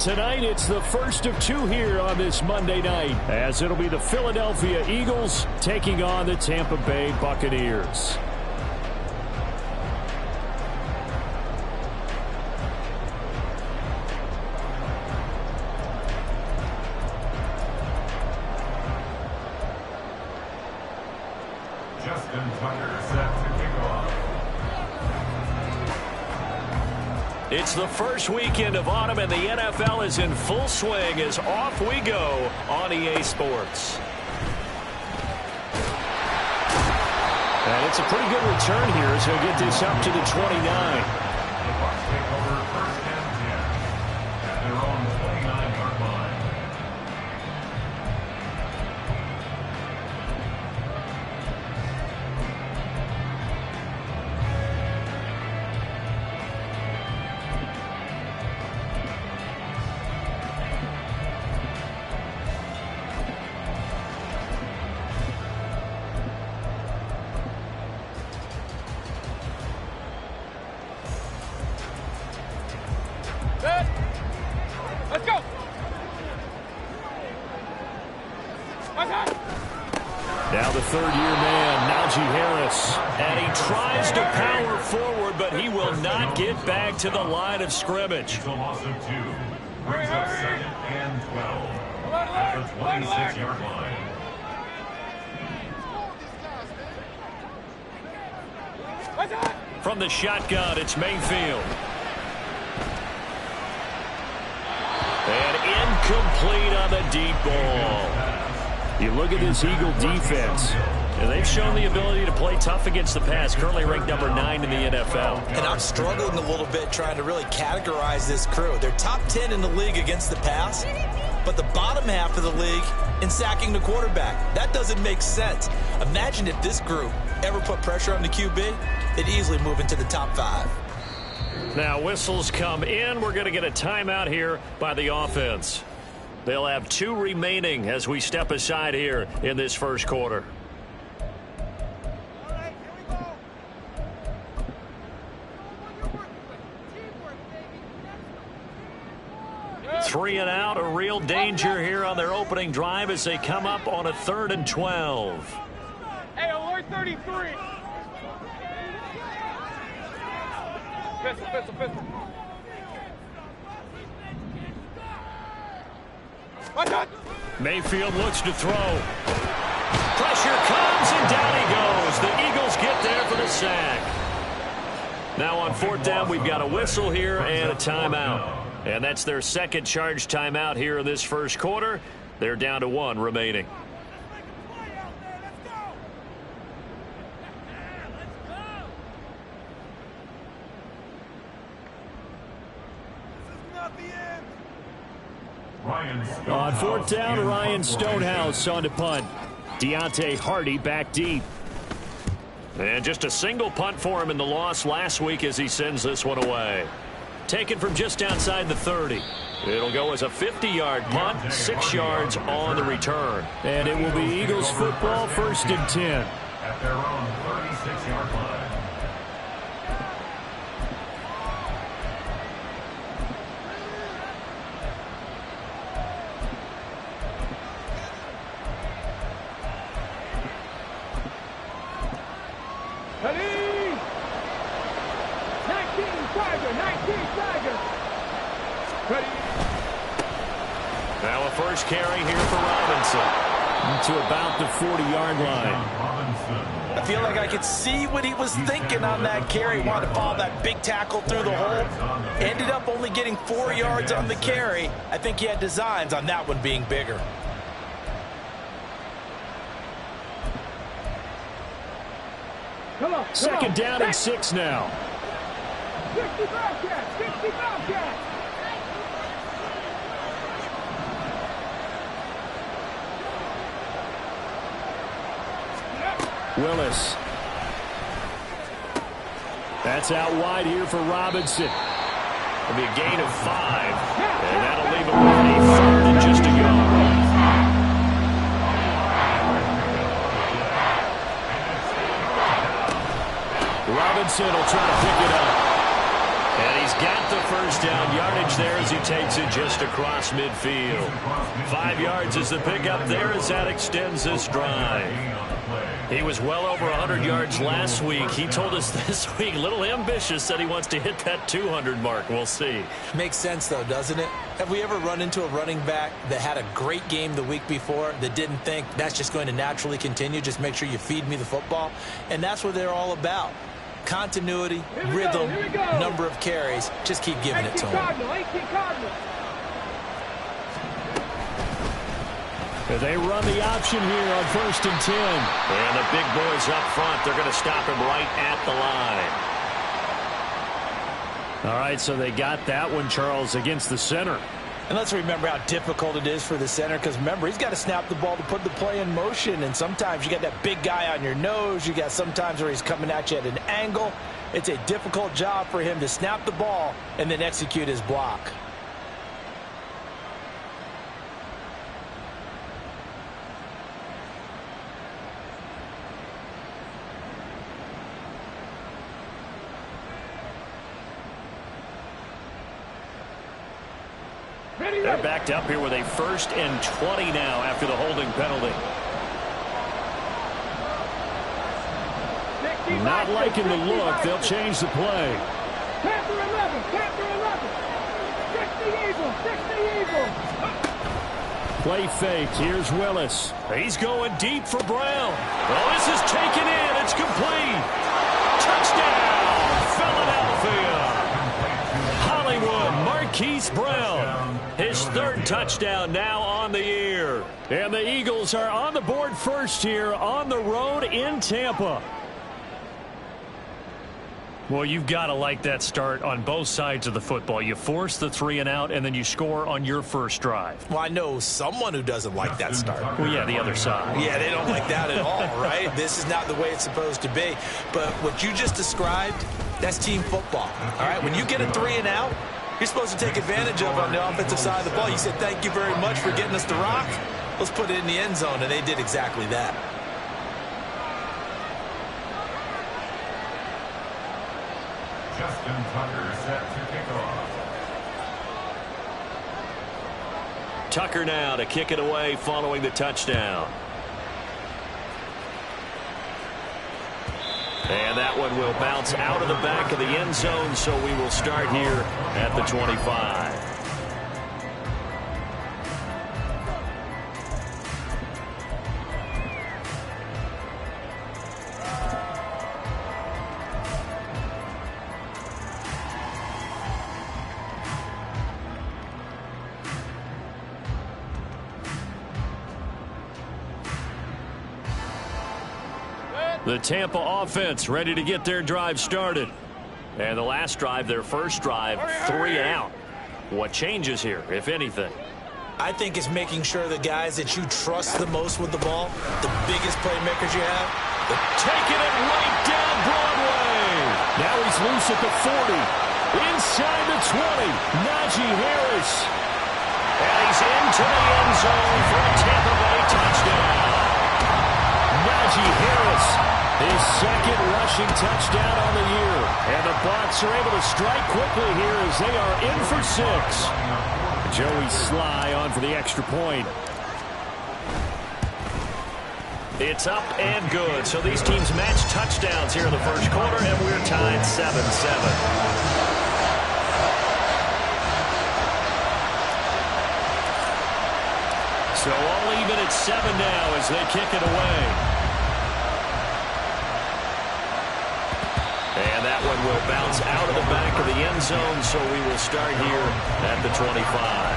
tonight it's the first of two here on this Monday night, as it'll be the Philadelphia Eagles taking on the Tampa Bay Buccaneers. It's the first weekend of autumn, and the NFL is in full swing as off we go on EA Sports. And it's a pretty good return here as he'll get this up to the 29. Let's go. Now the third-year man, Najee Harris. And he tries to power forward, but he will not get back to the line of scrimmage. It's a loss of 2. Brings up 2nd and 12 at the 26-yard line. From the shotgun, it's Mayfield. And incomplete on the deep ball. You look at this Eagle defense, and they've shown the ability to play tough against the pass, currently ranked number 9 in the NFL. And I'm struggling a little bit trying to really categorize this crew. They're top 10 in the league against the pass, but the bottom half of the league in sacking the quarterback. That doesn't make sense. Imagine if this group ever put pressure on the QB, they'd easily move into the top 5. Now whistles come in. We're going to get a timeout here by the offense. They'll have 2 remaining as we step aside here in this first quarter. All right, here we go. 3 and out, a real danger here on their opening drive as they come up on a 3rd and 12. Hey, alert 33. Pistol. Mayfield looks to throw. Pressure comes, and down he goes. The Eagles get there for the sack. Now on 4th down, we've got a whistle here and a timeout. And that's their second charge timeout here in this first quarter. They're down to 1 remaining. On 4th down, Ryan Stonehouse on to punt. Deontay Hardy back deep. And just a single punt for him in the loss last week as he sends this one away. Taken from just outside the 30. It'll go as a 50-yard punt, 6 yards on the return. And it will be Eagles football, 1st and 10. At their own 36-yard line. Now a first carry here for Robinson to about the 40-yard line. I feel like I could see what he was thinking on that carry. Wanted to follow that big tackle through the hole. Ended up only getting 4 yards on the carry. I think he had designs on that one being bigger. Second down and 6 now. 60 Bobcats. Willis. That's out wide here for Robinson. It'll be a gain of 5. And that'll leave him with a 3rd and just a go. Robinson will try to pick it up. And he's got the first down, yardage yardage there as he takes it just across midfield. 5 yards is the pickup there as that extends this drive. He was well over 100 yards last week. He told us this week, a little ambitious, said he wants to hit that 200 mark. We'll see. Makes sense, though, doesn't it? Have we ever run into a running back that had a great game the week before that didn't think that's just going to naturally continue? Just make sure you feed me the football. And that's what they're all about. Continuity, rhythm, number of carries. Just keep giving it to him. 18 Cardinals. They run the option here on 1st and 10. And the big boys up front. They're going to stop him right at the line. All right, so they got that one, Charles, against the center. And let's remember how difficult it is for the center, because remember, he's got to snap the ball to put the play in motion, and sometimes you got that big guy on your nose. You got sometimes where he's coming at you at an angle. It's a difficult job for him to snap the ball and then execute his block. They're backed up here with a 1st and 20 now after the holding penalty. Not liking the look. They'll change the play. Panther 11, Panther 11. 60 Eagles, 60 Eagles. Play fake. Here's Willis. He's going deep for Brown. Oh, this is taken in. It's complete. Touchdown, Philadelphia. Hollywood Marquise Brown. His 3rd touchdown now on the year. And the Eagles are on the board first here on the road in Tampa. Well, you've got to like that start on both sides of the football. You force the 3 and out, and then you score on your first drive. Well, I know someone who doesn't like that start. Well, yeah, the other side. Yeah, they don't like that at all, right? This is not the way it's supposed to be. But what you just described, that's team football. All right, when you get a 3 and out, you're supposed to take advantage of on the offensive side of the ball. You said, thank you very much for getting us the rock. Let's put it in the end zone, and they did exactly that. Justin Tucker set to kick off. Tucker now to kick it away following the touchdown. And that one will bounce out of the back of the end zone, so we will start here at the 25. The Tampa offense ready to get their drive started. And the last drive, their first drive, 3 out. What changes here, if anything? I think it's making sure the guys that you trust the most with the ball, the biggest playmakers you have, taking it right down Broadway. Now he's loose at the 40. Inside the 20. Najee Harris. And he's into the end zone for a Tampa Bay touchdown. Najee Harris, his 2nd rushing touchdown on the year. And the Bucs are able to strike quickly here as they are in for 6. Joey Sly on for the extra point. It's up and good. So these teams match touchdowns here in the first quarter, and we're tied 7-7. So all even at 7 now as they kick it away. And that one will bounce out of the back of the end zone, so we will start here at the 25.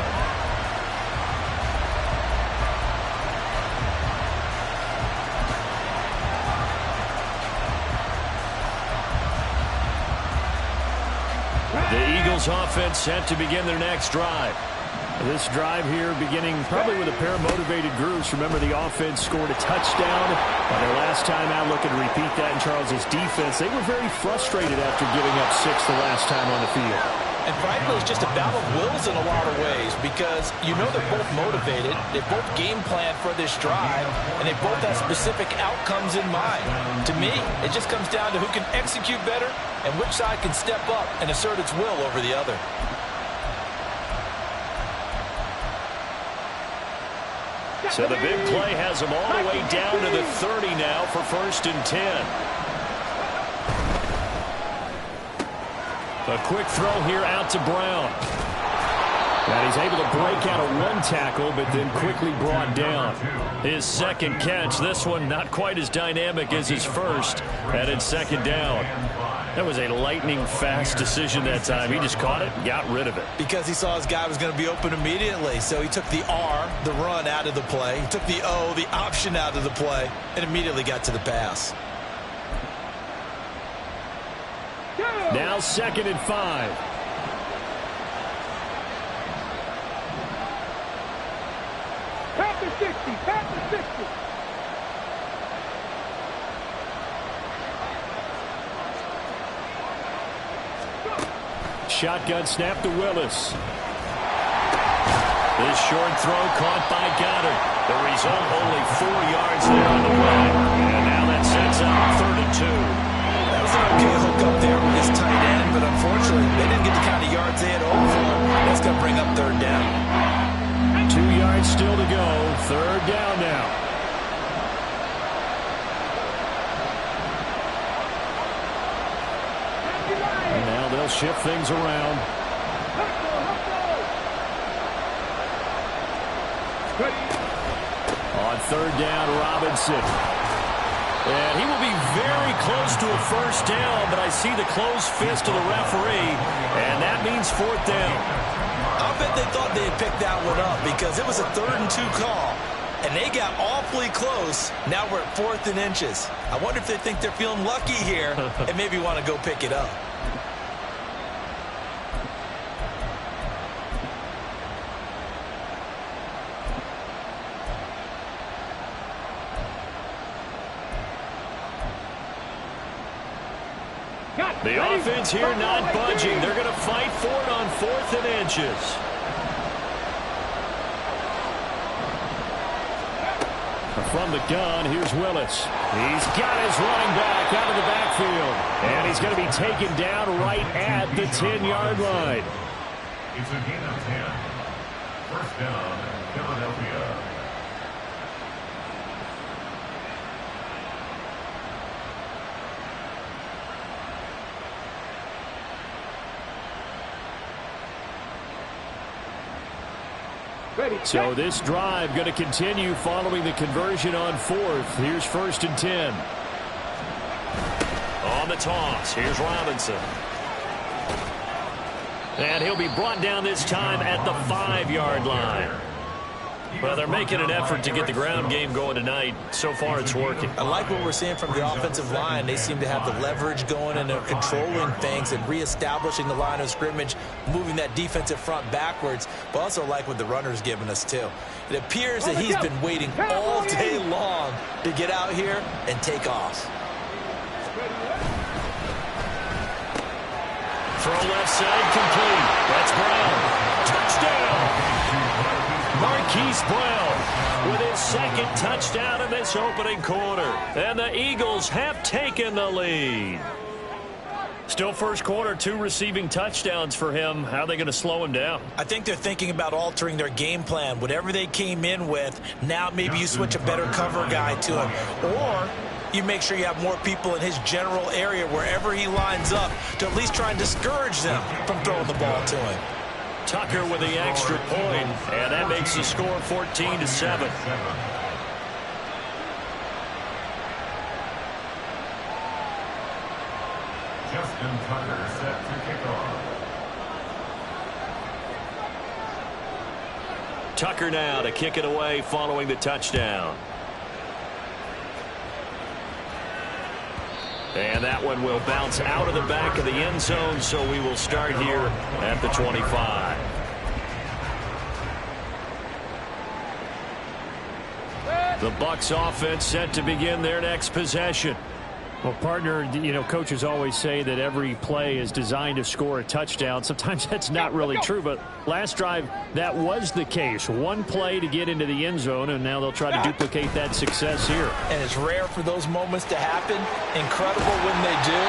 The Eagles offense set to begin their next drive. This drive here beginning probably with a pair of motivated groups. Remember, the offense scored a touchdown on their last time out. Looking to repeat that in Charles's defense. They were very frustrated after giving up 6 the last time on the field. And frankly, it's just a battle of wills in a lot of ways because you know they're both motivated. They both game plan for this drive, and they both have specific outcomes in mind. To me, it just comes down to who can execute better and which side can step up and assert its will over the other. So the big play has them all the way down to the 30 now for 1st and 10. A quick throw here out to Brown. And he's able to break out of one tackle, but then quickly brought down. His second catch, this one not quite as dynamic as his first, and it's 2nd down. That was a lightning-fast decision that time. He just caught it and got rid of it. Because he saw his guy was going to be open immediately, so he took the R, the run, out of the play. He took the O, the option, out of the play, and immediately got to the pass. Now 2nd and 5. Pass the 60. Pass the 60. Shotgun snap to Willis. This short throw caught by Goddard. The result, only 4 yards there on the play. And now that sets up 3rd and 2. That was an okay hook up there with this tight end, but unfortunately, they didn't get the kind of yards they had hoped for. That's going to bring up 3rd down. 2 yards still to go. 3rd down now. And now they'll shift things around. On 3rd down, Robinson. And he will be very close to a 1st down, but I see the closed fist of the referee, and that means 4th down. I bet they thought they had picked that one up because it was a 3rd and 2 call, and they got awfully close. Now we're at 4th and inches. I wonder if they think they're feeling lucky here and maybe want to go pick it up. The offense here not budging. They're going to fight for it on 4th and inches. From the gun, here's Willis. He's got his running back out of the backfield. And he's going to be taken down right at the 10-yard line. It's a gain of 10. 1st down, Philadelphia. So this drive going to continue following the conversion on 4th. Here's 1st and 10. On the toss, here's Robinson. And he'll be brought down this time at the 5-yard line. Well, they're making an effort to get the ground game going tonight. So far, it's working. I like what we're seeing from the offensive line. They seem to have the leverage going, and they're controlling things and reestablishing the line of scrimmage, moving that defensive front backwards, but also like what the runner's giving us, too. It appears that he's been waiting all day long to get out here and take off. Throw left side complete. That's Brown. Touchdown! Marquise Brown with his 2nd touchdown in this opening quarter. And the Eagles have taken the lead. Still 1st quarter, 2 receiving touchdowns for him. How are they going to slow him down? I think they're thinking about altering their game plan. Whatever they came in with, now maybe you switch a better cover guy to him. Or you make sure you have more people in his general area wherever he lines up to at least try and discourage them from throwing the ball to him. Tucker with the extra point, and that makes the score 14-7. Justin Tucker set to kick off. Tucker now to kick it away following the touchdown. And that one will bounce out of the back of the end zone, so we will start here at the 25. The Bucs offense set to begin their next possession. Well, partner, you know, coaches always say that every play is designed to score a touchdown. Sometimes that's not really true, but last drive, that was the case. One play to get into the end zone, and now they'll try to duplicate that success here. And it's rare for those moments to happen. Incredible when they do.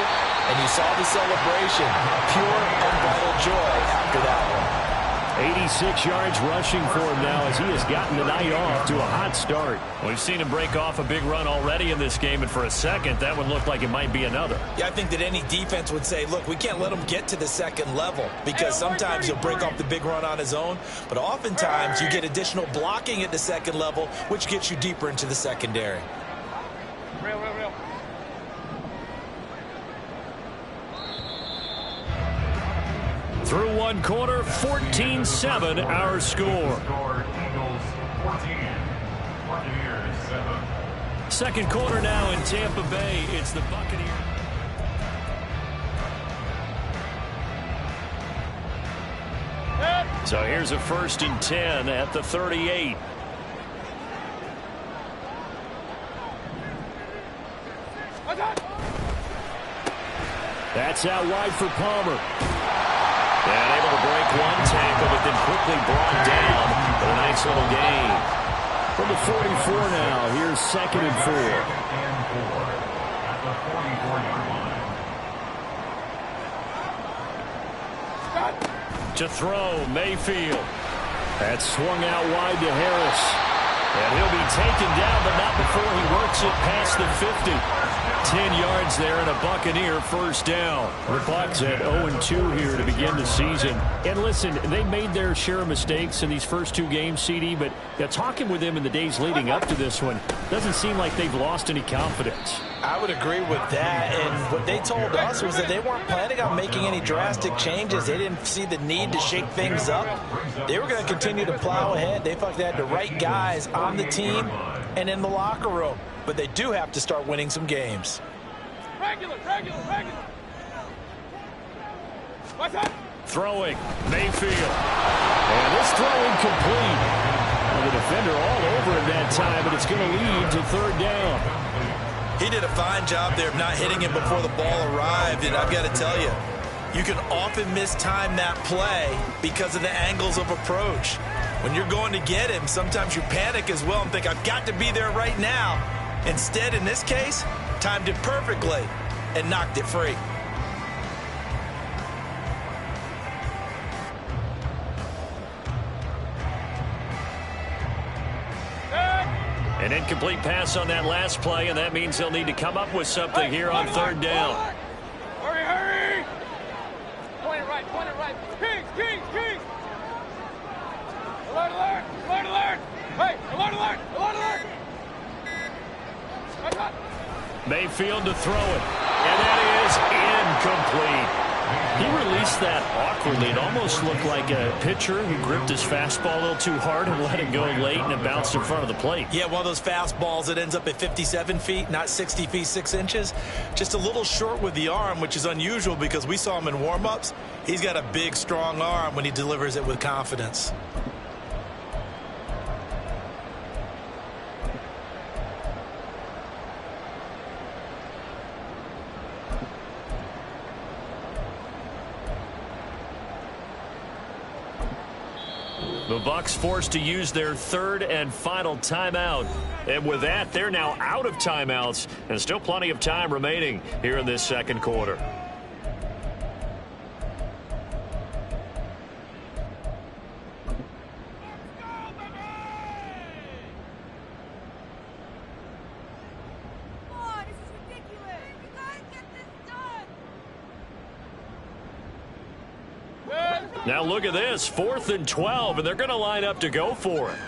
And you saw the celebration. Pure, unbridled joy after that one. 86 yards rushing for him now as he has gotten the night off to a hot start. We've seen him break off a big run already in this game, and for a second, that one looked like it might be another. Yeah, I think that any defense would say, look, we can't let him get to the second level because sometimes he'll break off the big run on his own, but oftentimes you get additional blocking at the second level, which gets you deeper into the secondary. Real. Through one quarter, 14-7 our score. Eagles 14, Buccaneers 7. Second quarter now in Tampa Bay. It's the Buccaneers. So here's a 1st and 10 at the 38. That's out wide for Palmer. And able to break one tackle, but then quickly brought down with a nice little gain. From the 44 now, here's 2nd and 4. And 4 at the 44-yard line. To throw, Mayfield. That's swung out wide to Harris. And he'll be taken down, but not before he works it past the 50. 10 yards there and a Buccaneer first down. The Bucs at 0-2 here to begin the season. And listen, they made their share of mistakes in these first 2 games, CD, but talking with them in the days leading up to this one, doesn't seem like they've lost any confidence. I would agree with that, and what they told us was that they weren't planning on making any drastic changes. They didn't see the need to shake things up. They were going to continue to plow ahead. They felt they had the right guys on the team and in the locker room, but they do have to start winning some games. Regular. What's up? Throwing, Mayfield. And this throw incomplete. And the defender all over him that time, but it's going to lead to 3rd down. He did a fine job there of not hitting him before the ball arrived, and I've got to tell you, you can often mistime that play because of the angles of approach. When you're going to get him, sometimes you panic as well and think, I've got to be there right now. Instead, in this case, timed it perfectly and knocked it free. An incomplete pass on that last play, and that means they'll need to come up with something here on 3rd down. Hurry! Point it right. Kings! Alert! Hey, alert! Mayfield to throw it, and that is incomplete. He released that awkwardly. It almost looked like a pitcher who gripped his fastball a little too hard and let it go late, and it bounced in front of the plate. Yeah, one of those fastballs that ends up at 57 feet, not 60 feet, 6 inches. Just a little short with the arm, which is unusual because we saw him in warm-ups. He's got a big, strong arm when he delivers it with confidence. The Bucs forced to use their 3rd and final timeout. And with that, they're now out of timeouts and still plenty of time remaining here in this 2nd quarter. Now look at this, 4th and 12, and they're going to line up to go for it.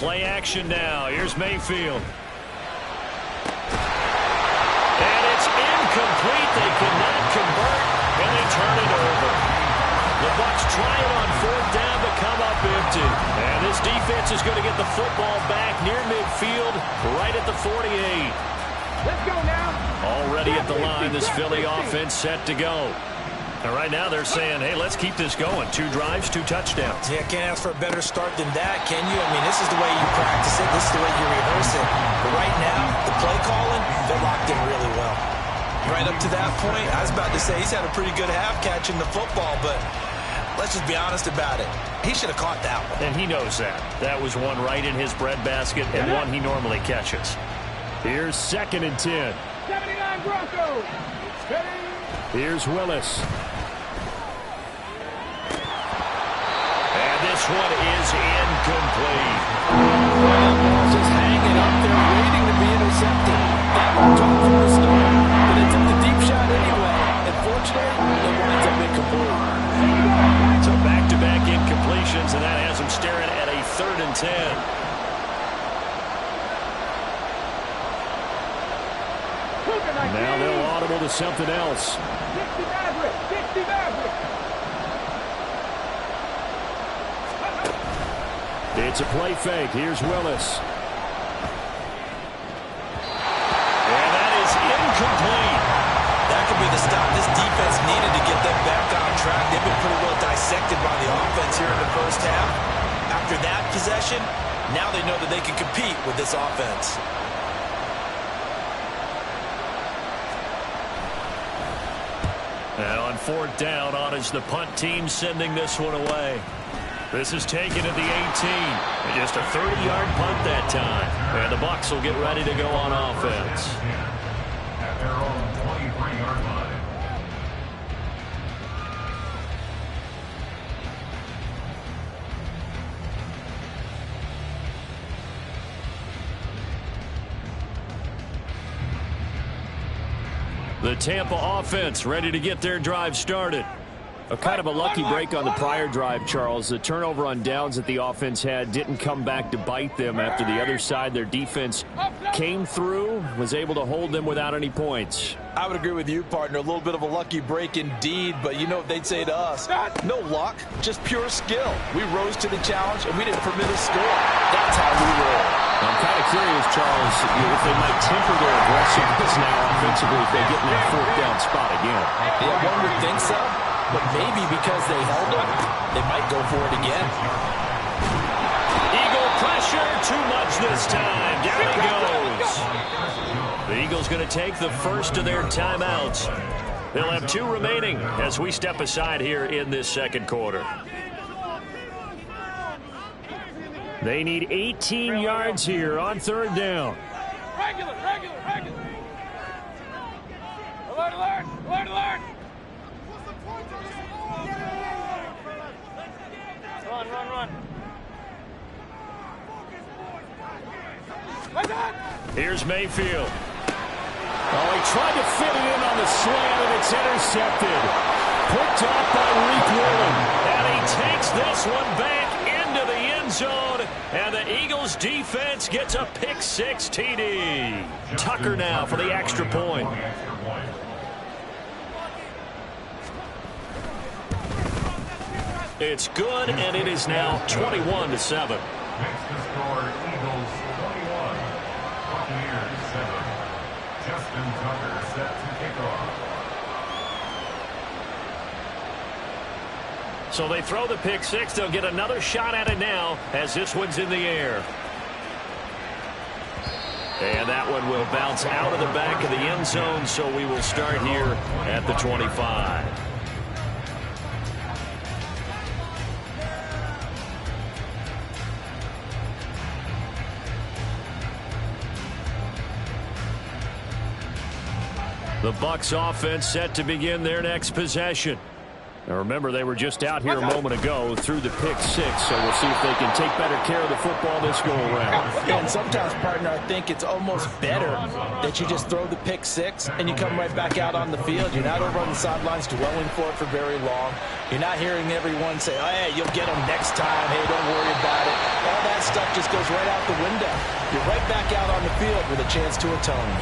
Play action now. Here's Mayfield. And it's incomplete. They cannot convert, and they turn it over. The Bucs try it on 4th down to come up empty. And this defense is going to get the football back near midfield, right at the 48. Let's go now. Already at the line, this Philly offense set to go. And right now they're saying, hey, let's keep this going. 2 drives, 2 touchdowns. Yeah, can't ask for a better start than that, can you? I mean, this is the way you practice it. This is the way you rehearse it. But right now, the play calling, they're locked in really well. Right up to that point, I was about to say he's had a pretty good half catching the football, but let's just be honest about it. He should have caught that one. And he knows that. That was one right in his breadbasket and one he normally catches. Here's 2nd and 10. 79 Broncos. Steady. Here's Willis. this one is incomplete. Well, ball's just hanging up there waiting to be intercepted. That looked off from the start, but they took the deep shot anyway. And fortunately, it winds up incomplete. So back-to-back incompletions, and that has them staring at a 3rd and 10. Now they'll audible to something else. 60 Maverick, 60 Maverick. It's a play fake. Here's Willis. And that is incomplete. That could be the stop this defense needed to get them back on track. They've been pretty well dissected by the offense here in the first half. After that possession, now they know that they can compete with this offense. Now on 4th down, on is the punt team sending this one away. This is taken at the 18. And just a 30-yard punt that time. And the Bucs will get ready to go on offense. At their own 23-yard line. The Tampa offense ready to get their drive started. A kind of a lucky break on the prior drive, Charles. The turnover on downs that the offense had didn't come back to bite them after the other side. Their defense came through, was able to hold them without any points. I would agree with you, partner. A little bit of a lucky break indeed, but you know what they'd say to us. No luck, just pure skill. We rose to the challenge, and we didn't permit a score. That's how we roll. I'm kind of curious, Charles, if they might temper their aggressiveness now offensively if they get in that 4th down spot again. Yeah, one would think so, but maybe because they held them, they might go for it again. Eagle pressure, too much this time. Down he goes. The Eagles going to take the first of their timeouts. They'll have 2 remaining as we step aside here in this 2nd quarter. They need 18 yards here on 3rd down. Regular. Alert. Run. Here's Mayfield. Oh, he tried to fit it in on the slant, and it's intercepted. Picked off by Reek Willen. And he takes this one back into the end zone. And the Eagles defense gets a pick-6 TD. Tucker now for the extra point. It's good, and it is now 21-7. Makes the score Eagles 21, Buccaneers 7. Justin Tucker set to kick off. So they throw the pick-6. They'll get another shot at it now as this one's in the air. And that one will bounce out of the back of the end zone, so we will start here at the 25. The Bucs offense set to begin their next possession. Now remember, they were just out here a moment ago through the pick-6, so we'll see if they can take better care of the football this go-around. And sometimes, partner, I think it's almost better that you just throw the pick-6 and you come right back out on the field. You're not over on the sidelines dwelling for it for very long. You're not hearing everyone say, oh, hey, you'll get them next time. Hey, don't worry about it. All that stuff just goes right out the window. You're right back out on the field with a chance to atone.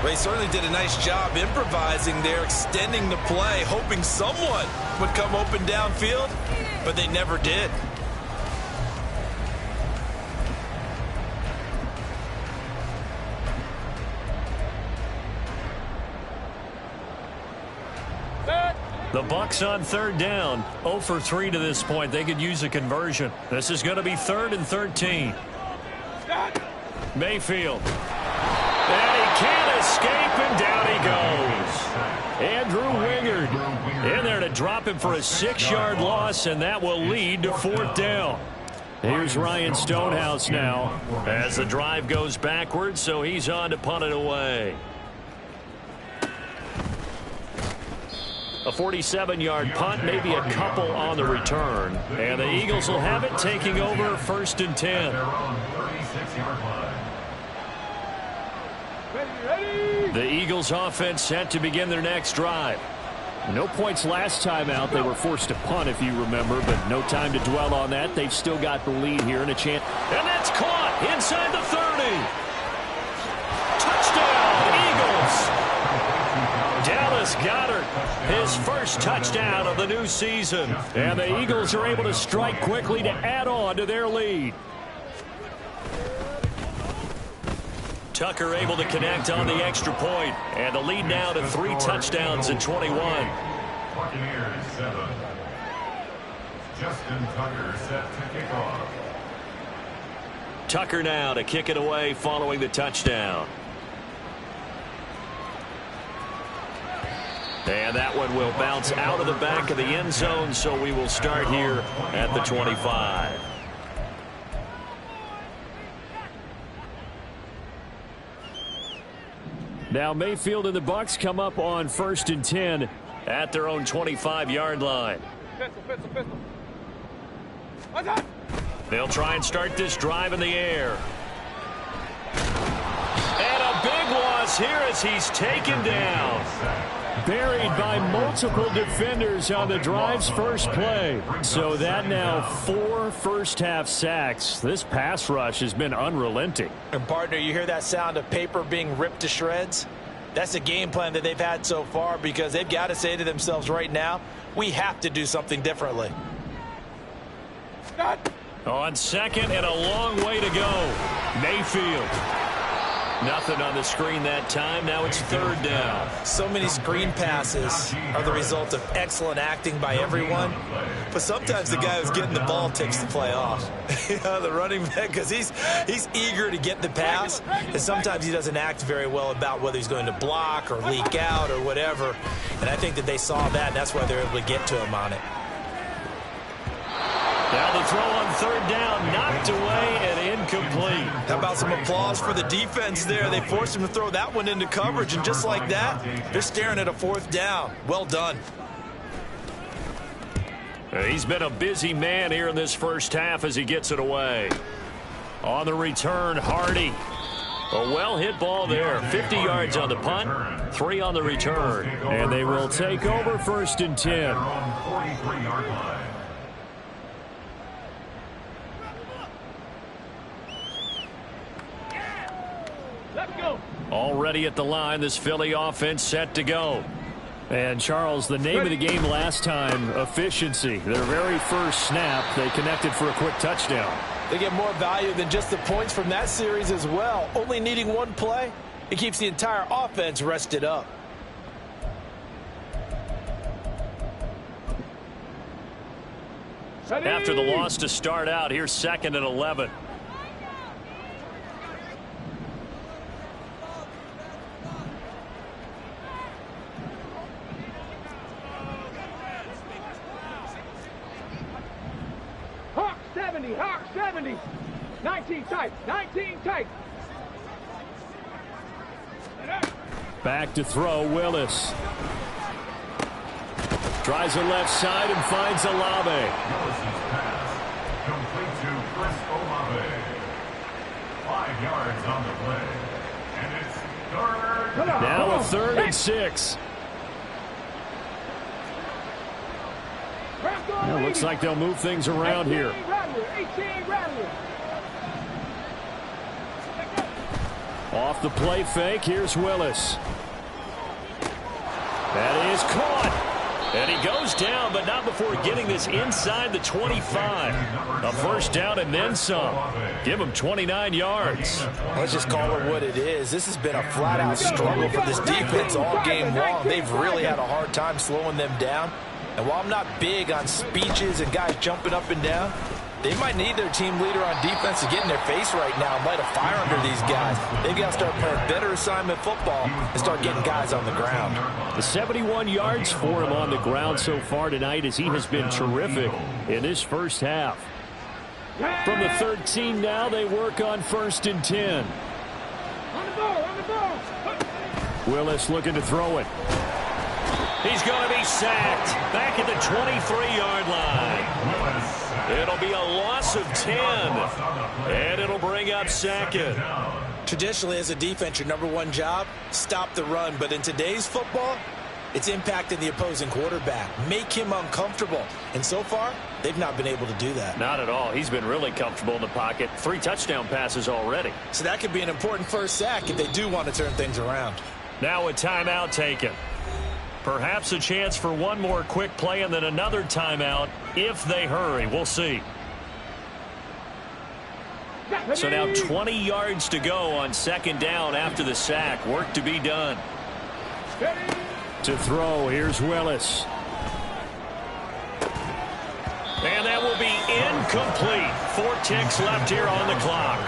They certainly did a nice job improvising there, extending the play, hoping someone would come open downfield, but they never did. The Bucs on 3rd down, 0 for 3 to this point. They could use a conversion. This is going to be 3rd and 13. Mayfield. And he can't escape, and down he goes. Andrew Wingard in there to drop him for a 6-yard loss, and that will lead to 4th down. Here's Ryan Stonehouse now as the drive goes backwards, so he's on to punt it away. A 47-yard punt, maybe a couple on the return. And the Eagles will have it, taking over 1st and 10. The Eagles offense set to begin their next drive. No points last time out. They were forced to punt, if you remember, but no time to dwell on that. They've still got the lead here and a chance. And that's caught inside the 30. Touchdown, Eagles. Dallas Goedert, his first touchdown of the new season. And the Eagles are able to strike quickly to add on to their lead. Tucker able to connect on the extra point, and the lead now to 3 touchdowns in 21. Buccaneers 7. Justin Tucker set to kick off. Tucker now to kick it away following the touchdown. And that one will bounce out of the back of the end zone, so we will start here at the 25. Now Mayfield and the Bucs come up on 1st and 10 at their own 25-yard line. They'll try and start this drive in the air. And a big loss here as he's taken down. Buried by multiple defenders on the drive's first play. So that now 4 first-half sacks. This pass rush has been unrelenting. And, partner, you hear that sound of paper being ripped to shreds? That's the game plan that they've had so far, because they've got to say to themselves right now, we have to do something differently. On 2nd and a long way to go. Mayfield. Nothing on the screen that time. Now it's 3rd down. So many screen passes are the result of excellent acting by everyone. But sometimes the guy who's getting the ball takes the play off. You know, the running back, because he's eager to get the pass. And sometimes he doesn't act very well about whether he's going to block or leak out or whatever. And I think that they saw that, and that's why they're able to get to him on it. Now the throw on 3rd down, knocked away and incomplete. How about some applause for the defense there? They forced him to throw that one into coverage, and just like that, they're staring at a 4th down. Well done. He's been a busy man here in this first half as he gets it away. On the return, Hardy. A well-hit ball there. 50 yards on the punt, 3 on the return. And they will take over 1st and 10. 43-yard line. Already at the line, this Philly offense set to go. And, Charles, the name of the game last time, efficiency. Their very first snap, they connected for a quick touchdown. They get more value than just the points from that series as well. Only needing one play, it keeps the entire offense rested up. After the loss to start out, here's 2nd and 11. Hawk 70. 19 tight. 19 tight. Back to throw, Willis. Tries the left side and finds Olave. Willis's pass complete to Chris Olave. 5 yards on the play. And it's 3rd down. Now a 3rd and 6. Well, looks like they'll move things around here. Off the play fake, here's Willis. That is caught. And he goes down, but not before getting this inside the 25. A 1st down and then some. Give him 29 yards. Let's just call it what it is. This has been a flat-out struggle for this defense all game long. They've really had a hard time slowing them down. And while I'm not big on speeches and guys jumping up and down, they might need their team leader on defense to get in their face right now and light a fire under these guys. They've got to start playing better assignment football and start getting guys on the ground. The 71 yards for him on the ground so far tonight, as he has been terrific in this first half. From the 13 now, they work on 1st and 10. On the ball. Willis looking to throw it. He's going to be sacked back at the 23-yard line. It'll be a loss of 10, and it'll bring up second. Traditionally, as a defense, your number one job, stop the run. But in today's football, it's impacting the opposing quarterback. Make him uncomfortable. And so far, they've not been able to do that. Not at all. He's been really comfortable in the pocket. 3 touchdown passes already. So that could be an important first sack if they do want to turn things around. Now a timeout taken. Perhaps a chance for one more quick play and then another timeout if they hurry. We'll see. So now 20 yards to go on second down after the sack. Work to be done. To throw, here's Willis. And that will be incomplete. 4 ticks left here on the clock.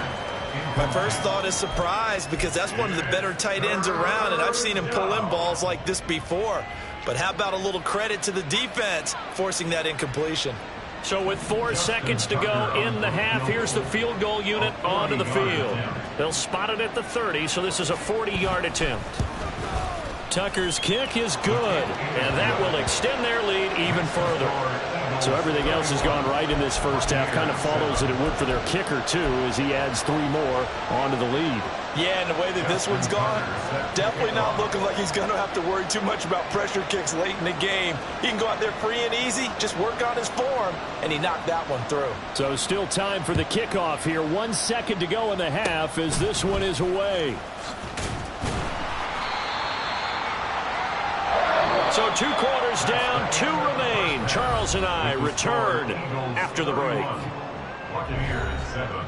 My first thought is surprise because that's one of the better tight ends around, and I've seen him pull in balls like this before. But how about a little credit to the defense forcing that incompletion? So with 4 seconds to go in the half, here's the field goal unit onto the field. They'll spot it at the 30, so this is a 40-yard attempt. Tucker's kick is good, and that will extend their lead even further. So everything else has gone right in this first half. Kind of follows that it would for their kicker, too, as he adds 3 more onto the lead. Yeah, and the way that this one's gone, definitely not looking like he's going to have to worry too much about pressure kicks late in the game. He can go out there free and easy, just work on his form, and he knocked that one through. So still time for the kickoff here. 1 second to go in the half as this one is away. So 2 quarters down, 2 remain. Charles and I return after the break. Buccaneers 7.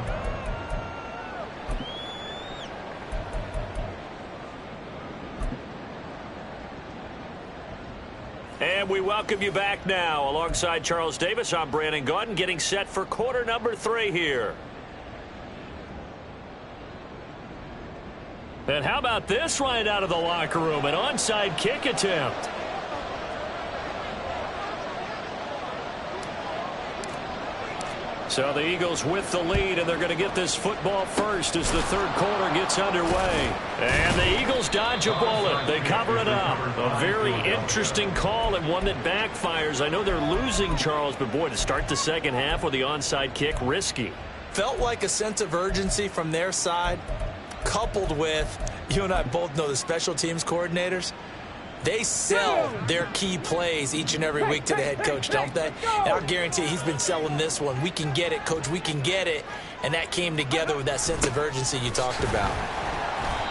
And we welcome you back now. Alongside Charles Davis, I'm Brandon Gaudin, getting set for quarter number 3 here. And how about this right out of the locker room? An onside kick attempt. So the Eagles with the lead, and they're going to get this football first as the third quarter gets underway. And the Eagles dodge a bullet. They cover it up. A very interesting call and one that backfires. I know they're losing, Charles, but boy, to start the second half with the onside kick, risky. Felt like a sense of urgency from their side, coupled with, you and I both know the special teams coordinators. They sell their key plays each and every week to the head coach, don't they? And I'll guarantee he's been selling this one. We can get it, coach. We can get it. And that came together with that sense of urgency you talked about.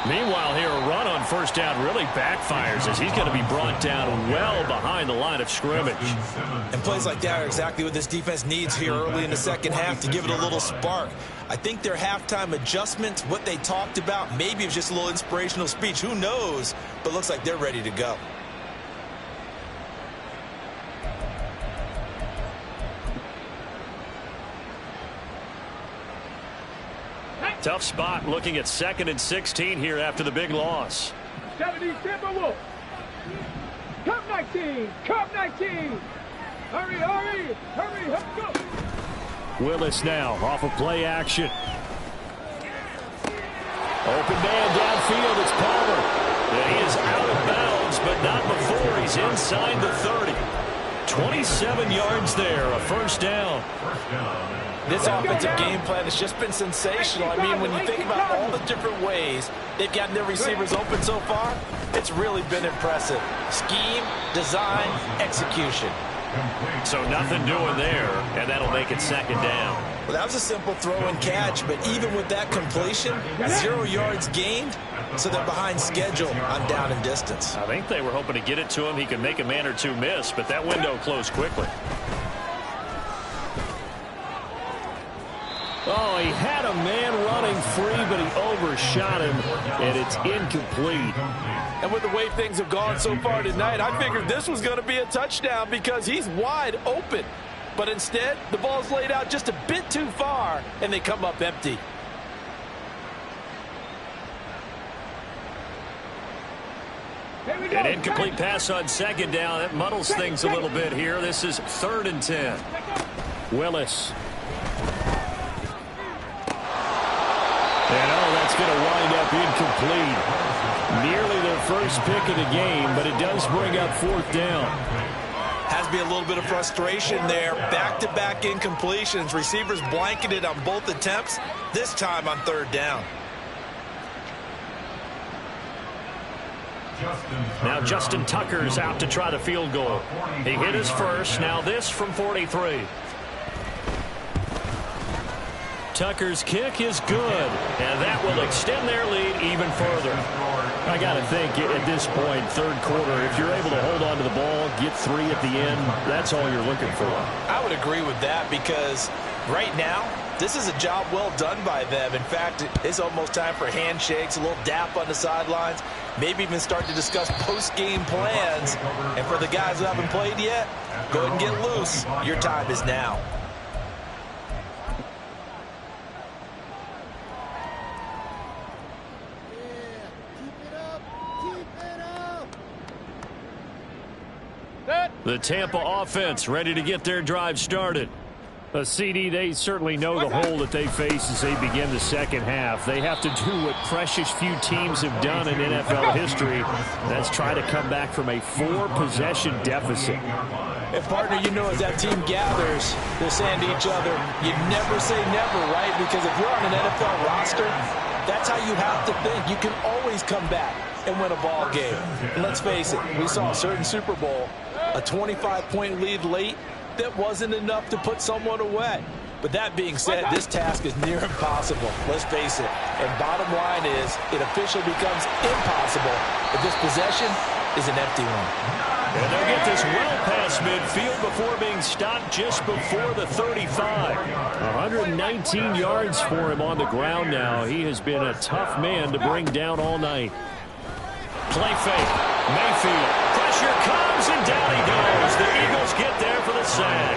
Meanwhile, here, a run on first down really backfires as he's going to be brought down well behind the line of scrimmage. And plays like that are exactly what this defense needs here early in the second half to give it a little spark. I think their halftime adjustments, what they talked about, maybe it was just a little inspirational speech. Who knows? But looks like they're ready to go. Tough spot looking at 2nd and 16 here after the big loss. 70 Timberwolves. Cup 19. Cup 19. Hurry, hurry, hurry, let's go. Willis now off of play action. Open man downfield. It's Palmer. And he is out of bounds, but not before he's inside the 30. 27 yards there, a first down. This offensive game plan has just been sensational. I mean, when you think about all the different ways they've gotten their receivers open so far, it's really been impressive. Scheme, design, execution. So nothing doing there, and that'll make it second down. Well, that was a simple throw and catch, but even with that completion, 0 yards gained, so they're behind schedule on down and distance. I think they were hoping to get it to him. He could make a man or two miss, but that window closed quickly. Oh, he had a man running free, but he overshot him, and it's incomplete. And with the way things have gone so far tonight, I figured this was going to be a touchdown because he's wide open. But instead, the ball's laid out just a bit too far, and they come up empty. An incomplete pass on second down. That muddles things a little bit here. This is 3rd and 10. Willis. And, oh, that's going to wind up incomplete. Nearly their their first pick of the game, but it does bring up 4th down. Has to be a little bit of frustration there. Back-to-back incompletions. Receivers blanketed on both attempts, this time on 3rd down. Now Justin Tucker's out to try the field goal. He hit his first. Now this from 43. Tucker's kick is good, and that will extend their lead even further. I got to think at this point, 3rd quarter, if you're able to hold on to the ball, get 3 at the end, that's all you're looking for. I would agree with that because right now, this is a job well done by them. In fact, it's almost time for handshakes, a little dap on the sidelines, maybe even start to discuss post-game plans. And for the guys who haven't played yet, go ahead and get loose. Your time is now. The Tampa offense ready to get their drive started. A CD, they certainly know the hole that they face as they begin the second half. They have to do what precious few teams have done in NFL history. That's try to come back from a 4-possession deficit. And partner, you know, as that team gathers, they're saying to each other, you never say never, right? Because if you're on an NFL roster, that's how you have to think. You can always come back and win a ball game. And let's face it, we saw a certain Super Bowl, a 25-point lead late, that wasn't enough to put someone away. But that being said, this task is near impossible. Let's face it. And bottom line is, it officially becomes impossible if this possession is an empty one. And they'll get this well past midfield before being stopped just before the 35. 119 yards for him on the ground now. He has been a tough man to bring down all night. Play fake. Mayfield. Pressure comes, and down he goes. The Eagles get there for the sack.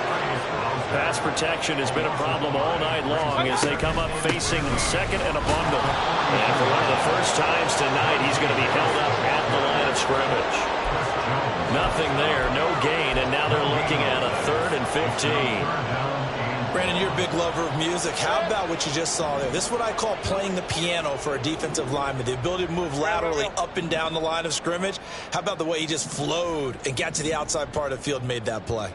Pass protection has been a problem all night long as they come up facing second and a bundle. And for one of the first times tonight, he's going to be held up at the line of scrimmage. Nothing there, no gain, and now they're looking at a 3rd and 15. Brandon, you're a big lover of music. How about what you just saw there? This is what I call playing the piano for a defensive lineman. The ability to move laterally up and down the line of scrimmage. How about the way he just flowed and got to the outside part of the field and made that play?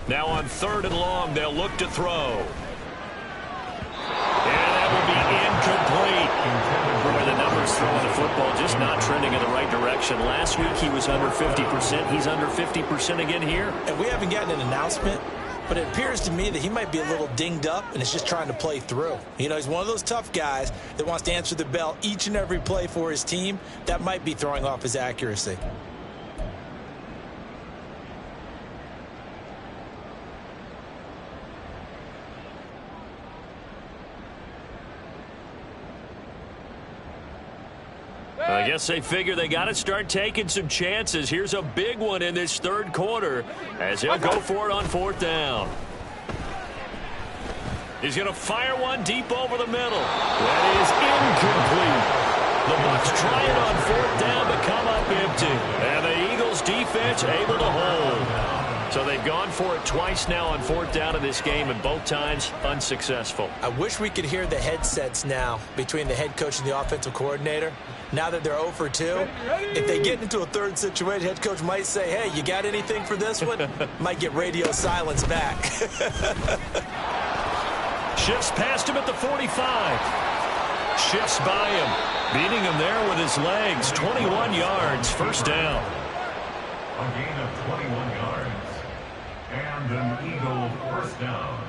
Now on 3rd and long, they'll look to throw. And that will be incomplete. Boy, the numbers throwing the football just not trending in the right direction. Last week he was under 50%. He's under 50% again here. And we haven't gotten an announcement, but it appears to me that he might be a little dinged up and is just trying to play through. You know, he's one of those tough guys that wants to answer the bell each and every play for his team. That might be throwing off his accuracy. I guess they figure they got to start taking some chances. Here's a big one in this 3rd quarter as he'll go for it on 4th down. He's going to fire one deep over the middle. That is incomplete. The Bucs try it on 4th down but come up empty. And the Eagles defense able to hold. So they've gone for it twice now on 4th down in this game, and both times unsuccessful. I wish we could hear the headsets now between the head coach and the offensive coordinator. Now that they're 0 for 2, if they get into a 3rd situation, head coach might say, hey, you got anything for this one? Might get radio silence back. Shifts past him at the 45. Shifts by him, beating him there with his legs. 21 yards, 1st down. A gain of 21 yards. And an Eagle 1st down.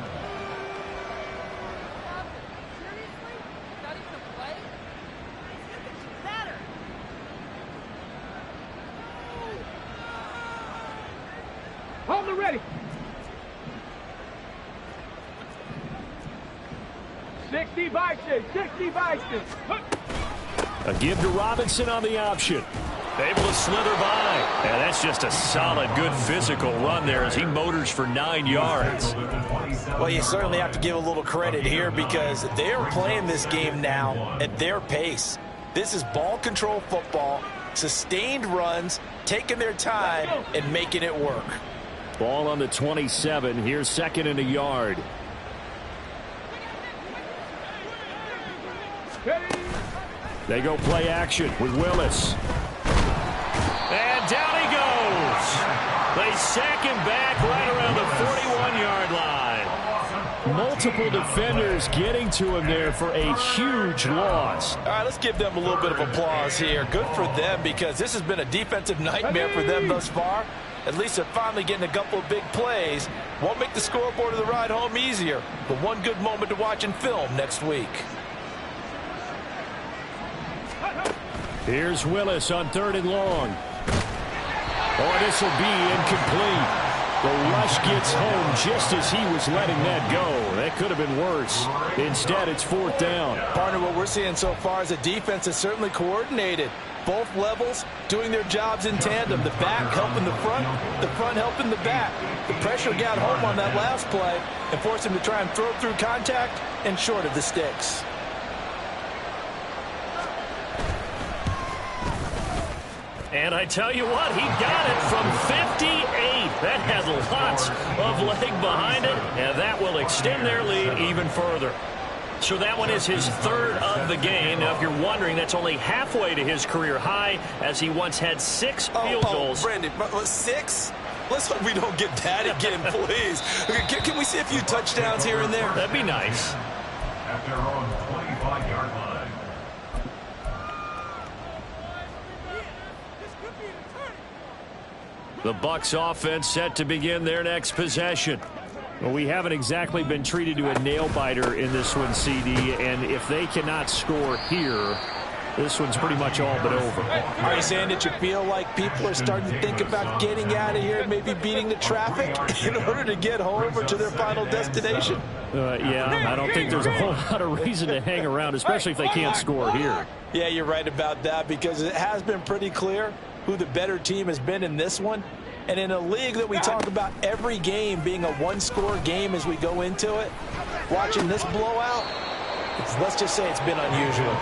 Hold it ready. 60 Vikings, 60 Vikings. A give to Robinson on the option. Able to slither by. And that's just a solid, good physical run there as he motors for 9 yards. Well, you certainly have to give a little credit here because they are playing this game now at their pace. This is ball control football, sustained runs, taking their time and making it work. Ball on the 27. Here's 2nd and a yard. They go play action with Willis. And down he goes. They sack him back right around the 41-yard line. Multiple defenders getting to him there for a huge loss. All right, let's give them a little bit of applause here. Good for them, because this has been a defensive nightmare for them thus far. At least they're finally getting a couple of big plays. Won't make the scoreboard of the ride home easier, but one good moment to watch in film next week. Here's Willis on 3rd and long. Oh, this will be incomplete. The rush gets home just as he was letting that go. That could have been worse. Instead, it's 4th down. Partner, what we're seeing so far is the defense is certainly coordinated. Both levels doing their jobs in tandem. The back helping the front helping the back. The pressure got home on that last play and forced him to try and throw through contact and short of the sticks. And I tell you what, he got it from 58. That had lots of leg behind it, and that will extend their lead even further. So that one is his 3rd of the game. Now, if you're wondering, that's only halfway to his career high, as he once had 6 field goals. Brandon, 6? Let's hope we don't get that again, please. Can we see a few touchdowns here and there? That'd be nice. At their own 25-yard line. The Bucs offense set to begin their next possession. Well, we haven't exactly been treated to a nail-biter in this one, CD, and if they cannot score here, this one's pretty much all but over. Are you saying that you feel like people are starting to think about getting out of here and maybe beating the traffic in order to get home or to their final destination? Yeah, I don't think there's a whole lot of reason to hang around, especially if they can't score here. Yeah, you're right about that, because it has been pretty clear who the better team has been in this one. And in a league that we talk about every game being a one-score game as we go into it, watching this blowout, let's just say it's been unusual.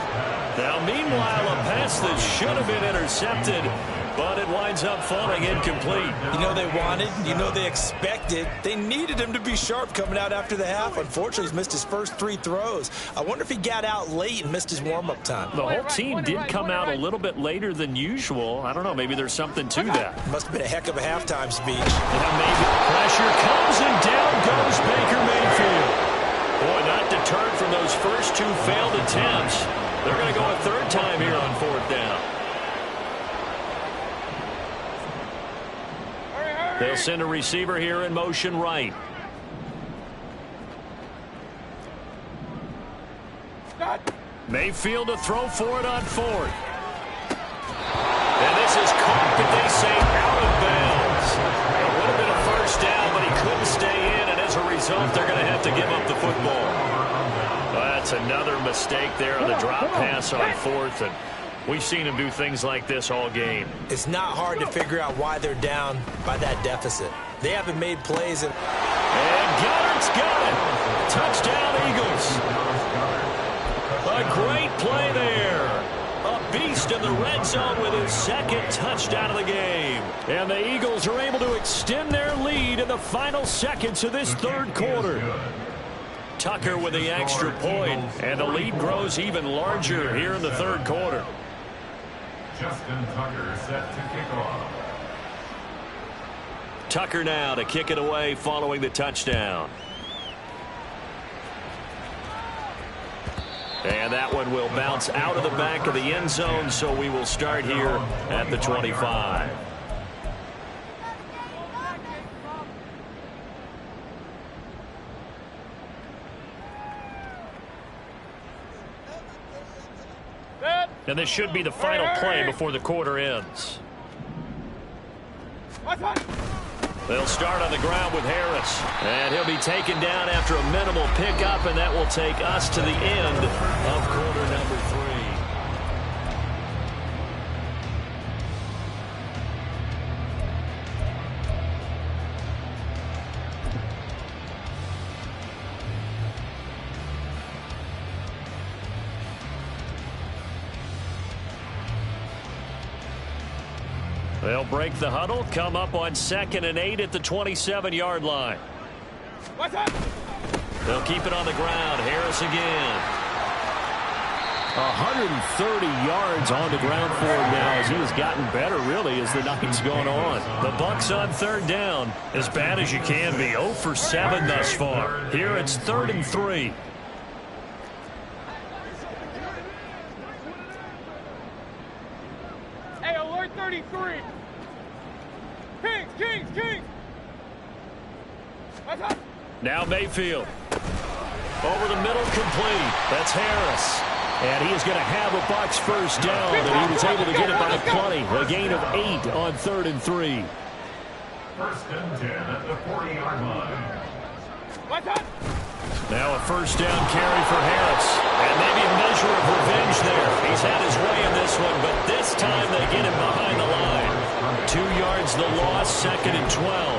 Now, meanwhile, a pass that should have been intercepted, but it winds up falling incomplete. You know they wanted, you know they expected. They needed him to be sharp coming out after the half. Unfortunately, he's missed his first 3 throws. I wonder if he got out late and missed his warm-up time. The whole team did come out a little bit later than usual. I don't know, maybe there's something to that. Must have been a heck of a halftime speech. Yeah, maybe. Pressure comes, and down goes Baker Mayfield. Boy, not deterred from those first 2 failed attempts. They're going to go a 3rd time here on 4th down. They'll send a receiver here in motion right. Mayfield to throw for it on 4th. And this is caught, but they say out of bounds. It would have been a 1st down, but he couldn't stay in, and as a result, they're going to have to give up the football. That's another mistake there on the drop pass on 4th, and we've seen him do things like this all game. It's not hard to figure out why they're down by that deficit. They haven't made plays. And Goddard's got it. Touchdown, Eagles. A great play there. A beast in the red zone with his 2nd touchdown of the game. And the Eagles are able to extend their lead in the final seconds of this 3rd quarter. Tucker with the extra point, and the lead grows even larger here in the 3rd quarter. Justin Tucker set to kick off. Tucker now to kick it away following the touchdown. And that one will bounce out of the back of the end zone, so we will start here at the 25. And this should be the final play before the quarter ends. They'll start on the ground with Harris. And he'll be taken down after a minimal pickup, and that will take us to the end of quarter number 3. They'll break the huddle, come up on 2nd and 8 at the 27-yard line. They'll keep it on the ground. Harris again. 130 yards on the ground for him now as he has gotten better, really, as the night's gone on. The Bucs on third down. As bad as you can be. 0 for 7 thus far. Here it's 3rd and 3. Hey, alert 33. Kings. Now Mayfield. Over the middle, complete. That's Harris. And he is going to have a Bucs first down, and he was able to get it by plenty. A gain of 8 on 3rd and 3. 1st and 10 at the 40-yard line. Now a first down carry for Harris. And maybe a measure of revenge there. He's had his way in this one, but this time they get him behind the line. 2 yards the loss, 2nd and 12.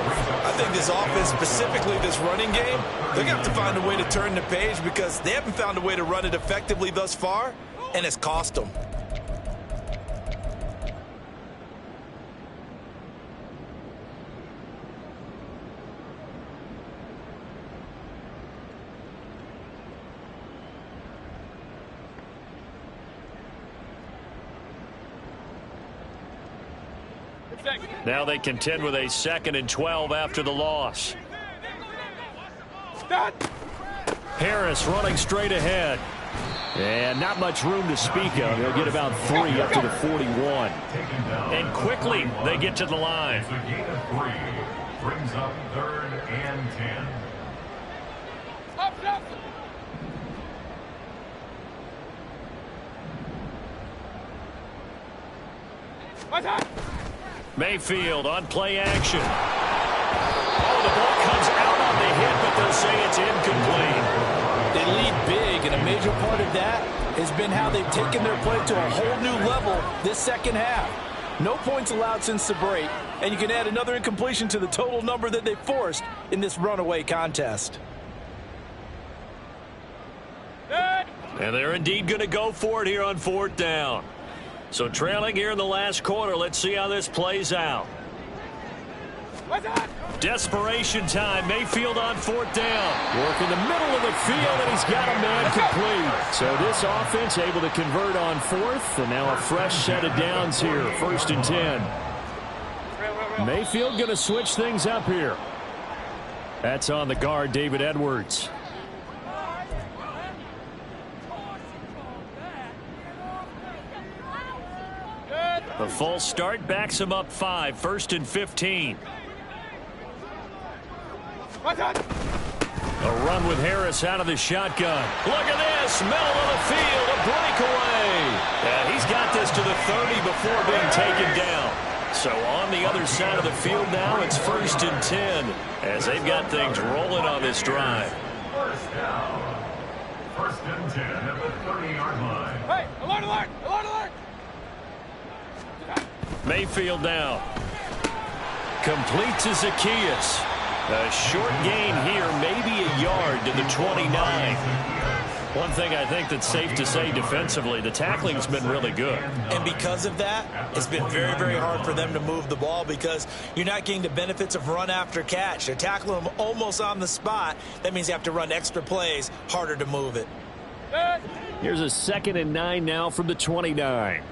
I think this offense, specifically this running game, they're going to have to find a way to turn the page because they haven't found a way to run it effectively thus far, and it's cost them. Now they contend with a 2nd and 12 after the loss. Harris running straight ahead. And not much room to speak of. He'll get about 3 up to the 41. And quickly they get to the line. It's a gain of 3. Brings up 3rd and 10. Mayfield on play action. Oh, the ball comes out on the hit, but they'll say it's incomplete. They lead big, and a major part of that has been how they've taken their play to a whole new level this second half. No points allowed since the break, and you can add another incompletion to the total number that they forced in this runaway contest. And they're indeed going to go for it here on 4th down. So trailing here in the last quarter, let's see how this plays out. Desperation time. Mayfield on 4th down. Work in the middle of the field, and he's got a man complete. So this offense able to convert on 4th, and now a fresh set of downs here. 1st and 10. Mayfield going to switch things up here. That's on the guard, David Edwards. The full start backs him up 5. 1st and 15. A run with Harris out of the shotgun. Look at this. Middle of the field. A breakaway. And he's got this to the 30 before being taken down. So on the other side of the field now, it's 1st and 10 as they've got things rolling on this drive. 1st down. 1st and 10 at the 30-yard line. Hey, alert! Mayfield now. Complete to Zacchaeus. A short gain here, maybe a yard to the 29. One thing I think that's safe to say defensively, the tackling's been really good. And because of that, it's been very, very hard for them to move the ball because you're not getting the benefits of run after catch. They're tackling them almost on the spot. That means you have to run extra plays, harder to move it. Here's a 2nd and 9 now from the 29.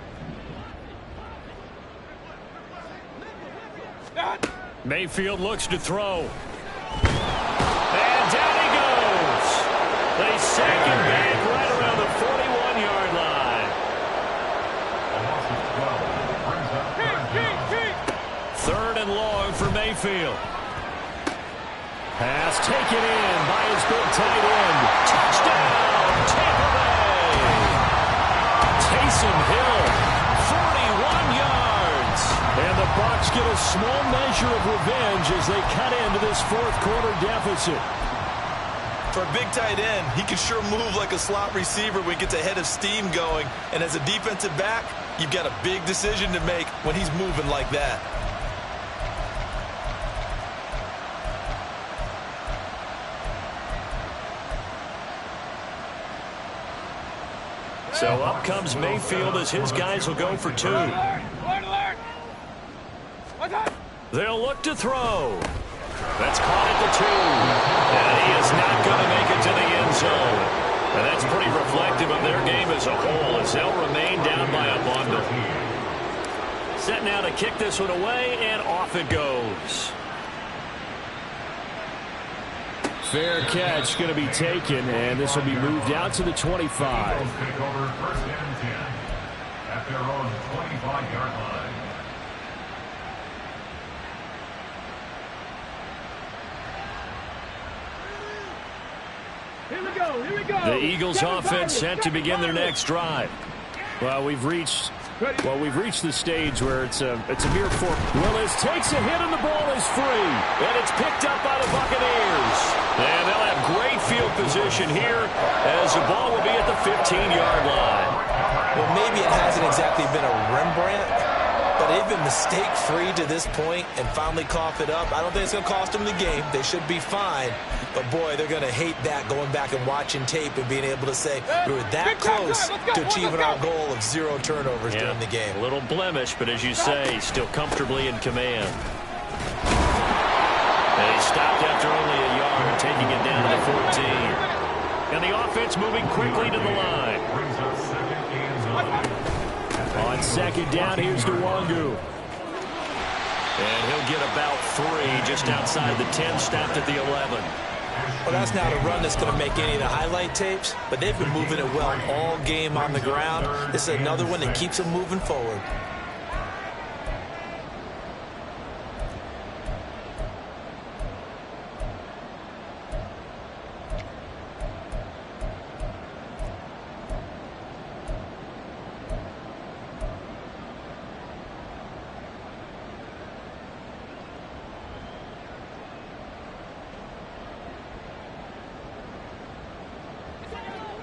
Mayfield looks to throw. And down he goes. They sack him back right around the 41-yard line. Third and long for Mayfield. Pass taken in by his big tight end. Touchdown, Tampa Bay. Taysom Hill, 41 yards. And the Bucs get a small measure of revenge as they cut into this 4th quarter deficit. For a big tight end, he can sure move like a slot receiver when he gets a head of steam going. And as a defensive back, you've got a big decision to make when he's moving like that. So up comes Mayfield as his guys will go for 2. They'll look to throw. That's caught at the 2. And he is not going to make it to the end zone. And that's pretty reflective of their game as a whole. Set now to kick this one away, and off it goes. Fair catch going to be taken, and this will be moved out to the 25. Eagles take over 1st and 10 at their own 25-yard line. Here we go, here we go. The Eagles offense set to begin their next drive. Well, we've reached the stage where it's a mere four. Willis takes a hit and the ball is free. And it's picked up by the Buccaneers. And they'll have great field position here as the ball will be at the 15-yard line. Well, maybe it hasn't exactly been a Rembrandt, but they've been mistake-free to this point and finally cough it up. I don't think it's going to cost them the game. They should be fine. But, boy, they're going to hate that, going back and watching tape and being able to say we were that close to achieving our goal of 0 turnovers during the game. A little blemish, but as you say, still comfortably in command. And he stopped after only a yard, taking it down to the 14. And the offense moving quickly to the line. On second down, here's Nwangu. And he'll get about 3 just outside the 10, stopped at the 11. Well, that's not a run that's going to make any of the highlight tapes, but they've been moving it well all game on the ground. This is another one that keeps them moving forward.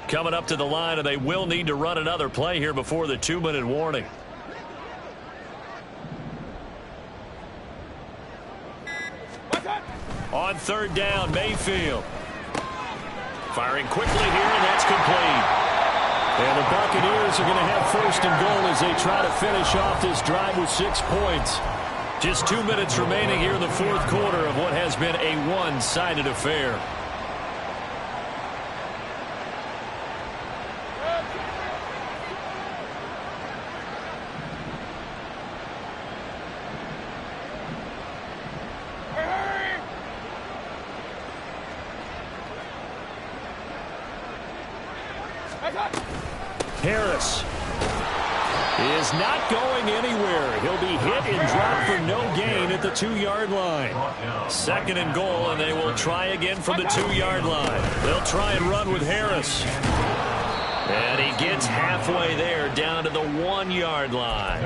Coming up to the line, and they will need to run another play here before the 2-minute warning. On third down, Mayfield. Firing quickly here, and that's complete. And the Buccaneers are going to have 1st and goal as they try to finish off this drive with 6 points. Just 2 minutes remaining here in the 4th quarter of what has been a one-sided affair. Harris is not going anywhere. He'll be hit and dropped for no gain at the 2-yard line. 2nd and goal, and they will try again from the 2-yard line. They'll try and run with Harris. And he gets halfway there, down to the 1-yard line.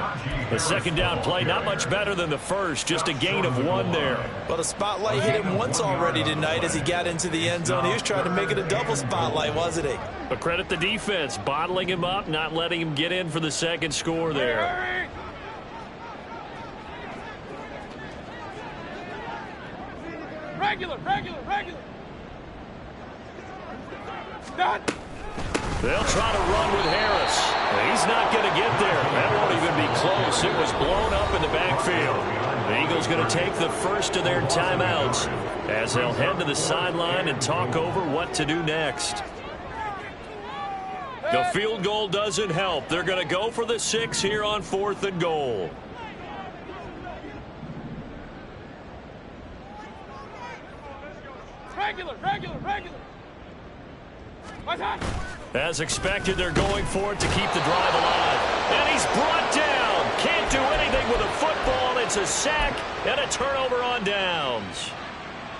The 2nd down play, not much better than the first, just a gain of 1 there. Well, the spotlight hit him once already tonight as he got into the end zone. He was trying to make it a double spotlight, wasn't he? But credit the defense, bottling him up, not letting him get in for the 2nd score there. Regular. Done. They'll try to run with Harris. He's not going to get there. That won't even be close. It was blown up in the backfield. The Eagles going to take the first of their timeouts as they'll head to the sideline and talk over what to do next. The field goal doesn't help. They're going to go for the 6 here on 4th and goal. Regular. As expected, they're going for it to keep the drive alive. And he's brought down. Can't do anything with a football. It's a sack and a turnover on downs.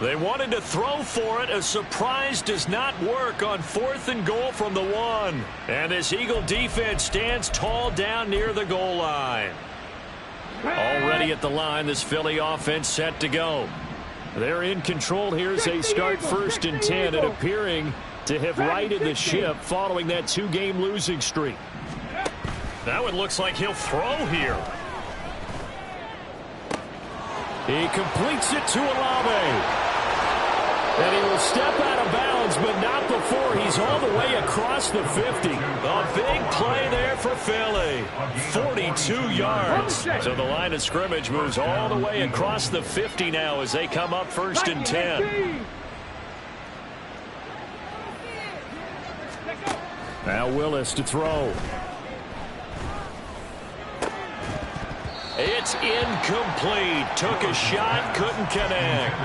They wanted to throw for it. A surprise does not work on 4th and goal from the 1. And this Eagle defense stands tall down near the goal line. Already at the line, this Philly offense set to go. They're in control here as they start 1st and 10 and appearing to have righted the ship following that 2-game losing streak. That one looks like he'll throw here. He completes it to Olave. And he will step out of bounds, but not before he's all the way across the 50. A big play there for Philly. 42 yards. So the line of scrimmage moves all the way across the 50 now as they come up 1st and 10. Now Willis to throw. It's incomplete. Took a shot, couldn't connect.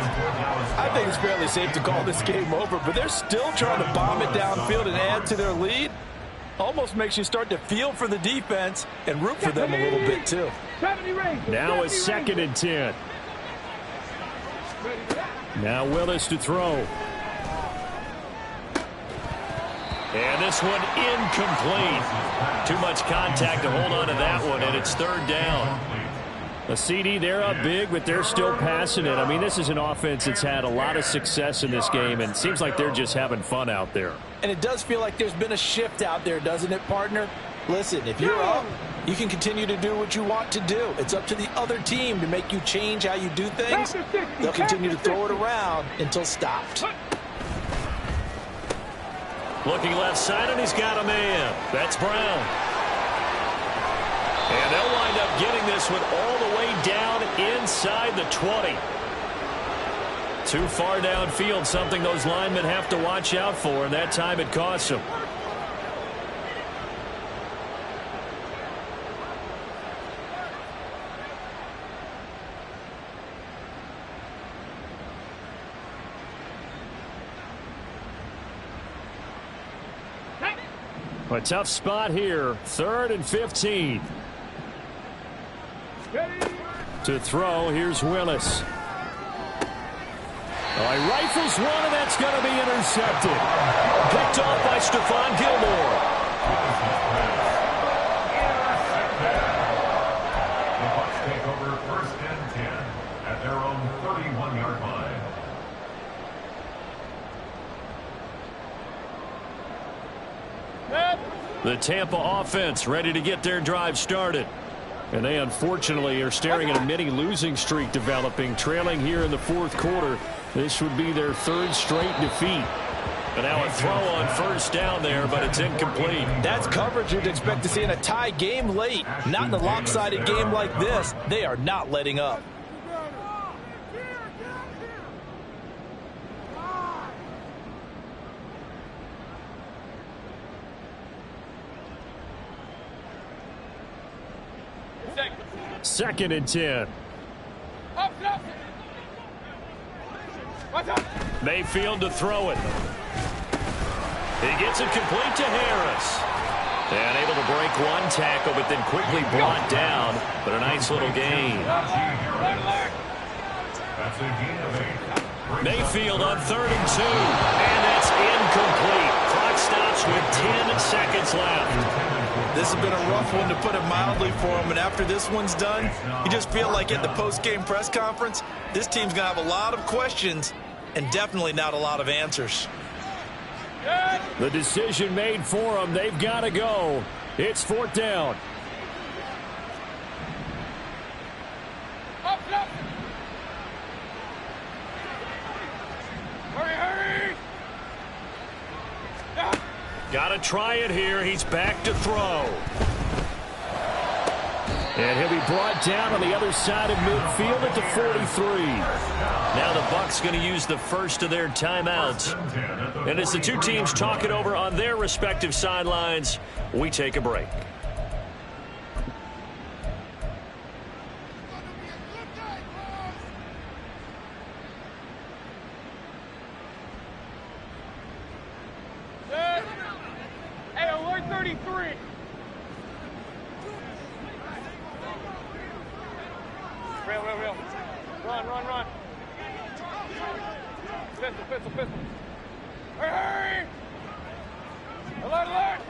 I think it's fairly safe to call this game over, but they're still trying to bomb it downfield and add to their lead. Almost makes you start to feel for the defense and root for them a little bit too. Now it's 2nd and 10. Now Willis to throw. And this one incomplete. Too much contact to hold on to that one, and it's 3rd down. A CD, they're up big, but they're still passing it. I mean, this is an offense that's had a lot of success in this game, and it seems like they're just having fun out there. And it does feel like there's been a shift out there, doesn't it, partner? Listen, if you're up, you can continue to do what you want to do. It's up to the other team to make you change how you do things. They'll continue to throw it around until stopped. Looking left side, and he's got a man. That's Brown. And they'll wind up getting this one all the way down inside the 20. Too far downfield, something those linemen have to watch out for, and that time it costs them. A tough spot here. 3rd and 15. To throw, here's Willis. He rifles one, and that's going to be intercepted. Picked off by Stephon Gilmore. The Bucs take over 1st and 10 at their own 31-yard line. The Tampa offense ready to get their drive started. And they unfortunately are staring at a mini losing streak developing, trailing here in the 4th quarter. This would be their 3rd straight defeat. But now a throw on 1st down there, but it's incomplete. That's coverage you'd expect to see in a tie game late. Not in a lopsided game like this. They are not letting up. Second and 10. Mayfield to throw it. He gets it complete to Harris. And able to break one tackle, but then quickly brought down. But a nice little gain. That's a gain of 8. Mayfield on 3rd and 2. And that's incomplete. Clock stops with 10 seconds left. This has been a rough one, to put it mildly, for him. And after this one's done, you just feel like at the post-game press conference, this team's going to have a lot of questions and definitely not a lot of answers. The decision made for them. They've got to go. It's 4th down. Got to try it here. He's back to throw. And he'll be brought down on the other side of midfield at the 43. Now the Bucs going to use the first of their timeouts. And as the two teams talk it over on their respective sidelines, we take a break. Hey, alert 33. Real. Run. Pistol. Hurry! Alert!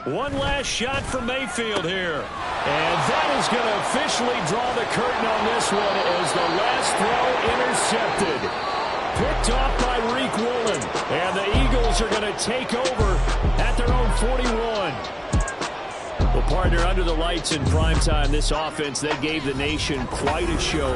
One last shot for Mayfield here. And that is going to officially draw the curtain on this one as the last throw intercepted. Picked off by Reek Woolen. And the Eagles are going to take over at their own 41. Well, partner, under the lights in primetime, this offense, they gave the nation quite a show.